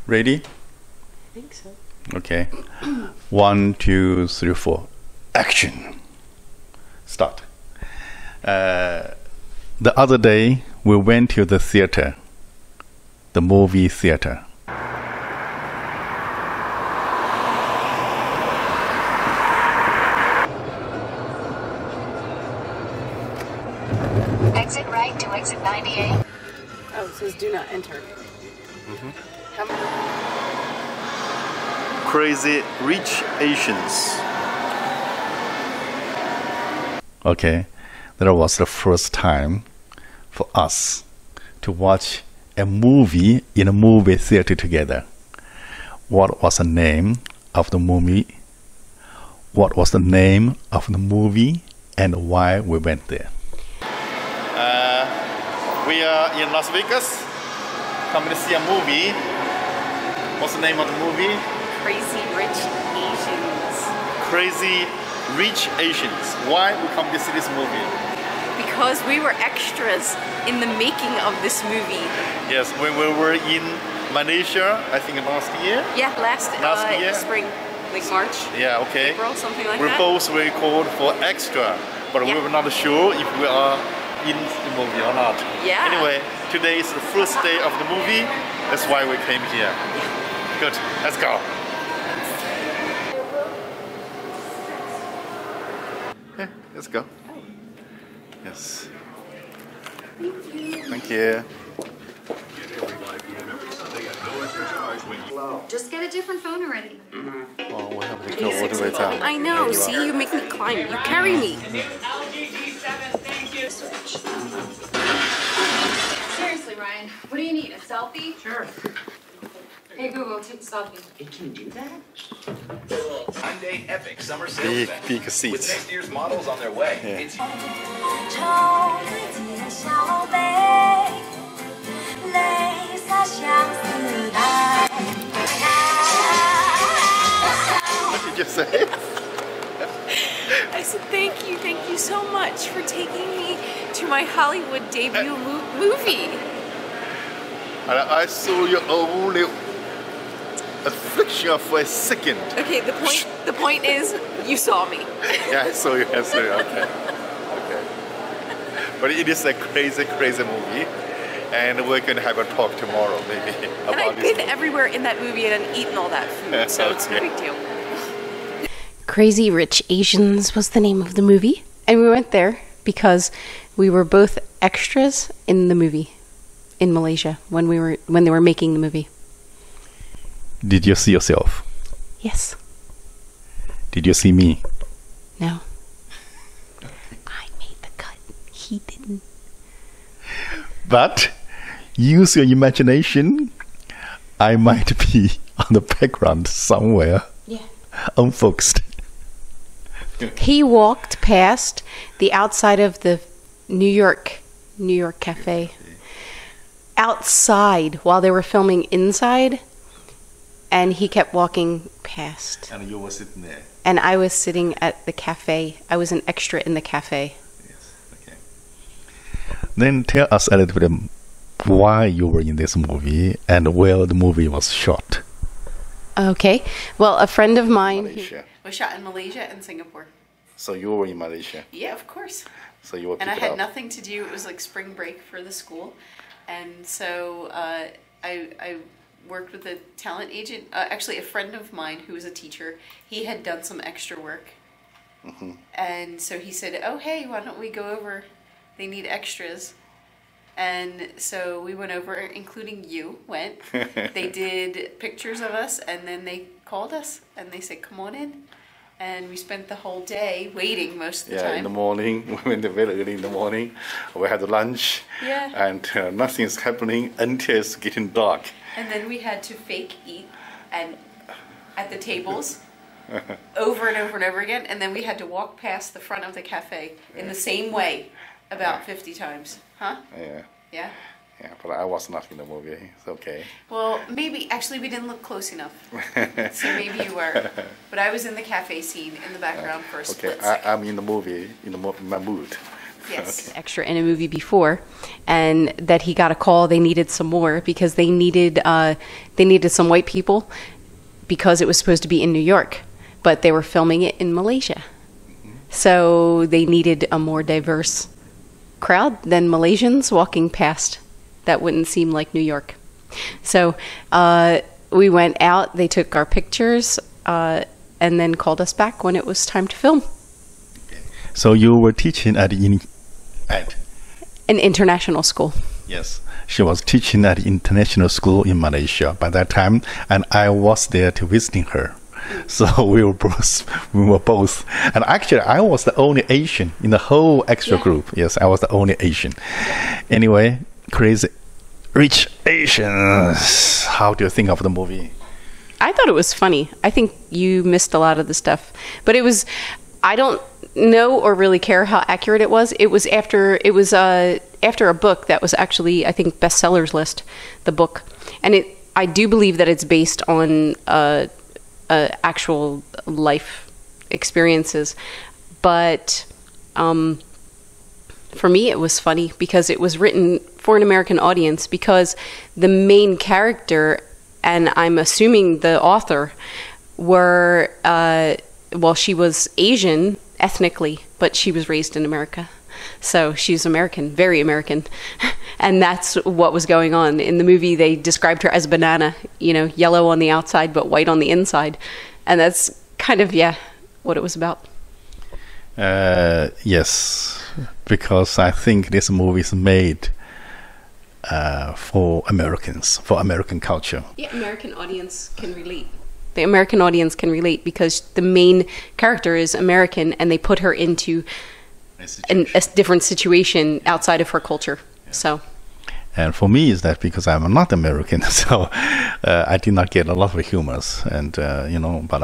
Ready? I think so. Okay. 1, 2, 3, 4. Action. Start. The other day, we went to the theater, the movie theater. Exit right to exit 98. Oh, it says do not enter. Crazy Rich Asians. Okay, that was the first time for us to watch a movie in a movie theater together. What was the name of the movie? What was the name of the movie and why we went there? We are in Las Vegas, coming to see a movie. What's the name of the movie? Crazy Rich Asians. Crazy Rich Asians. Why we come to see this movie? Because we were extras in the making of this movie. Yes, when we were in Malaysia, I think last year. Yeah, last year? spring, like March, Yeah, okay. April, something like We're that. both very called for extra, but we Yeah. were not sure if we are in the movie or not. Yeah. Anyway, today is the first day of the movie. That's why we came here. Good. Let's go. Okay, let's go. Yes. Thank you. Just get a different phone already. Oh, we have to go all the way down. I know, see, you make me climb. You carry me. Seriously, Ryan, what do you need? A selfie? Sure. Hey, Google, take a selfie. It can do that? Hyundai Epic Summer Sales Big, Event. big With seats. next year's models on their way. Yeah. It's What did you say? I said thank you so much for taking me to my Hollywood debut movie. And I saw you only a fraction for a second. Okay, the point is, you saw me. Yeah, I saw you. I saw you. Okay. Okay. But it is a crazy, crazy movie. And we're going to have a talk tomorrow, maybe, And about I've this been movie. everywhere in that movie and eaten all that food, so it's no Okay. big deal. Crazy Rich Asians was the name of the movie, and we went there because we were both extras in the movie in Malaysia when they were making the movie. Did you see yourself? Yes. Did you see me? No. I made the cut. He didn't. But use your imagination. I might be on the background somewhere, Yeah. unfocused. He walked past the outside of the New York cafe outside while they were filming inside, and he kept walking past. And you were sitting there. And I was sitting at the cafe. I was an extra in the cafe. Yes. Okay. Then tell us a little bit why you were in this movie and where the movie was shot. Okay. Well, a friend of mine Malaysia. was shot in Malaysia and Singapore. So you were in Malaysia. Yeah, of course. So you were And I picked had up. nothing to do. It was like spring break for the school, and so I worked with a talent agent. Actually, a friend of mine who was a teacher. He had done some extra work, and so he said, "Oh, hey, why don't we go over? They need extras." And so we went over, including you went. They did pictures of us, and then they called us, and they said, "Come on in." And we spent the whole day waiting most of the Yeah, time. in the morning, we went very early in the morning. We had lunch, Yeah. and nothing's happening until it's getting dark. And then we had to fake eat and at the tables over and over and over again. And then we had to walk past the front of the cafe in the same way about 50 times. Huh? Yeah, Yeah? yeah, but I was not in the movie. It's okay. Well, maybe. Actually, we didn't look close enough. So maybe you were. But I was in the cafe scene in the background for a Okay, split second. I'm in the movie, in my mood. Yes. extra in a movie before, and that he got a call they needed some more because they needed some white people because it was supposed to be in New York, but they were filming it in Malaysia. So they needed a more diverse crowd than Malaysians walking past. That wouldn't seem like New York. So we went out, they took our pictures, and then called us back when it was time to film. So you were teaching at An international school. yes, she was teaching at international school in Malaysia by that time, and I was there to visiting her. So we were both, and actually I was the only Asian in the whole extra group. Yes, I was the only Asian. Anyway, Crazy Rich Asians. How do you think of the movie? I thought it was funny. I think you missed a lot of the stuff, but it was. I don't know or really care how accurate it was. It was after a book that was actually, I think, bestsellers list, the book, and I do believe that it's based on actual life experiences, but for me it was funny because it was written for an American audience because the main character, and I'm assuming the author, were she was Asian ethnically, but she was raised in America. So she's American, very American. And that's what was going on. In the movie, they described her as a banana, yellow on the outside, but white on the inside. And that's kind of, what it was about. Yes, because I think this movie is made for Americans, for American culture. The American audience can relate. The American audience can relate because the main character is American and they put her into a different situation outside of her culture. Yeah. So, and for me is that because I'm not American, so I did not get a lot of humors, and but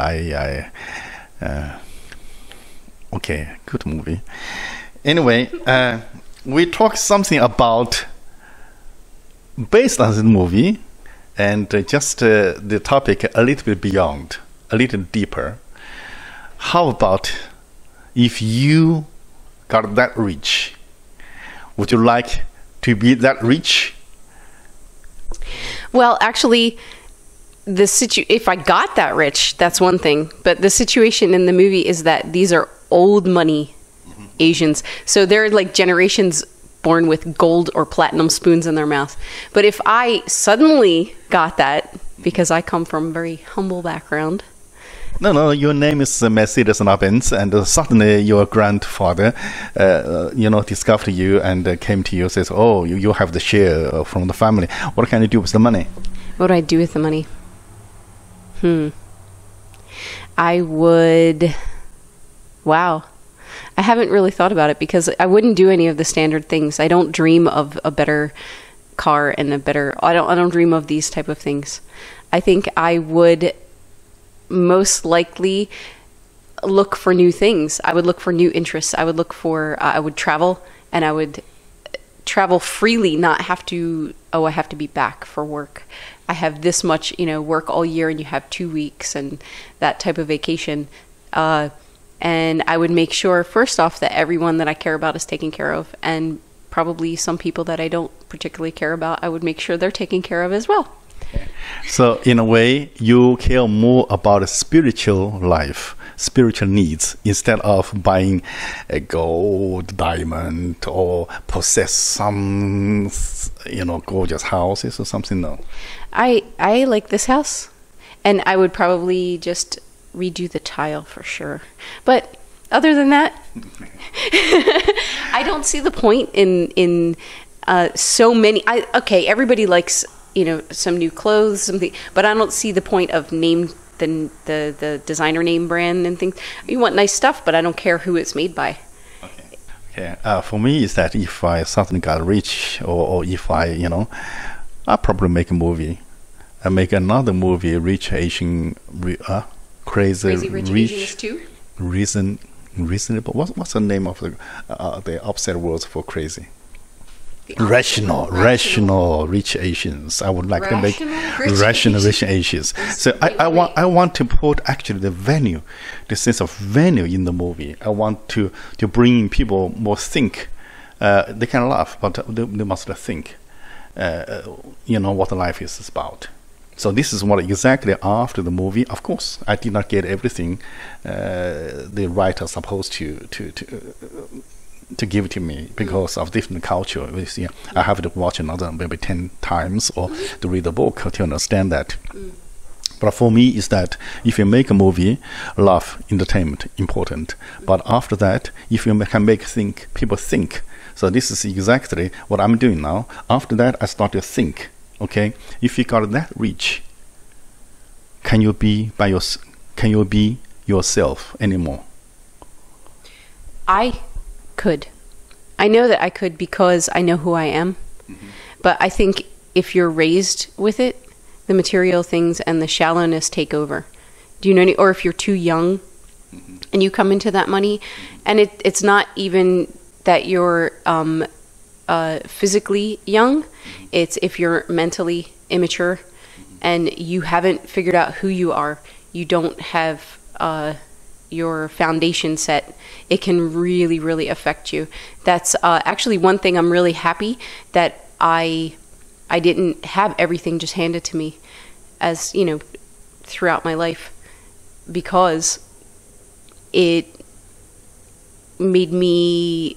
okay, good movie. Anyway, we talked something about based on this movie, and just the topic a little bit beyond, a little deeper. How about if you got that rich? Would you like to be that rich? Well, actually, if I got that rich, that's one thing. But the situation in the movie is that these are old money Asians. So they're like generations born with gold or platinum spoons in their mouth. But if I suddenly got that, because I come from a very humble background. No, your name is Mercedes Benz, and suddenly your grandfather, discovered you and came to you and says, oh, you have the share from the family. What can you do with the money? What do I do with the money? I would... Wow. I haven't really thought about it because I wouldn't do any of the standard things. I don't dream of a better car and I don't dream of these type of things. I think I would most likely look for new things. I would look for new interests. I would travel, and I would travel freely, not have to, I have to be back for work. I have this much, work all year and you have 2 weeks and that type of vacation. And I would make sure, first off, that everyone that I care about is taken care of. And probably some people that I don't particularly care about, I would make sure they're taken care of as well. So, in a way, you care more about spiritual life, spiritual needs, instead of buying a gold, diamond, or possess some, gorgeous houses or something. No. I like this house. And I would probably just redo the tile for sure. But other than that, I don't see the point in so many. Everybody likes some new clothes, something, but I don't see the point of the designer name brand and things. You want nice stuff, but I don't care who it's made by. Okay. For me, is that if I suddenly got rich, or if I'll probably make a movie. I make another movie, Rich Asian. Crazy Rich Asians 2? Reasonable. What's the name of the opposite words for crazy? Rational rich Asians. I would like to make rational rich Asians. So I want to put actually the sense of venue in the movie. I want to bring people more think they can laugh, but they must think, what life is about. So this is what exactly after the movie. Of course, I did not get everything the writer supposed to give to me because of different culture. I have to watch another maybe 10 times or to read the book to understand that. But for me, is that if you make a movie, love, entertainment, important. But after that, if you can make people think. So this is exactly what I'm doing now. After that, I start to think. Okay, if you got that reach, can you be yourself anymore? I could. I know that I could because I know who I am. But I think if you're raised with it, the material things and the shallowness take over. Do you know or if you're too young and you come into that money, and it's not even that you're physically young, it's if you're mentally immature and you haven't figured out who you are, you don't have your foundation set, it can really, really affect you. That's actually one thing I'm really happy that I didn't have everything just handed to me as, throughout my life, because it made me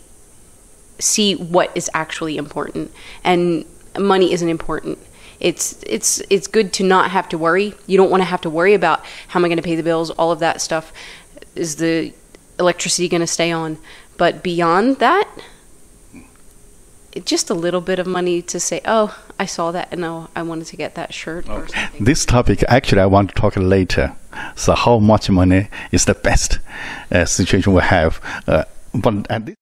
see what is actually important. And money isn't important. It's good to not have to worry. You don't want to have to worry about how am I going to pay the bills, all of that stuff. Is the electricity going to stay on? But beyond that, just a little bit of money to say, oh, I saw that and I wanted to get that shirt or something. This topic, actually, I want to talk later. So how much money is the best situation we have? But at this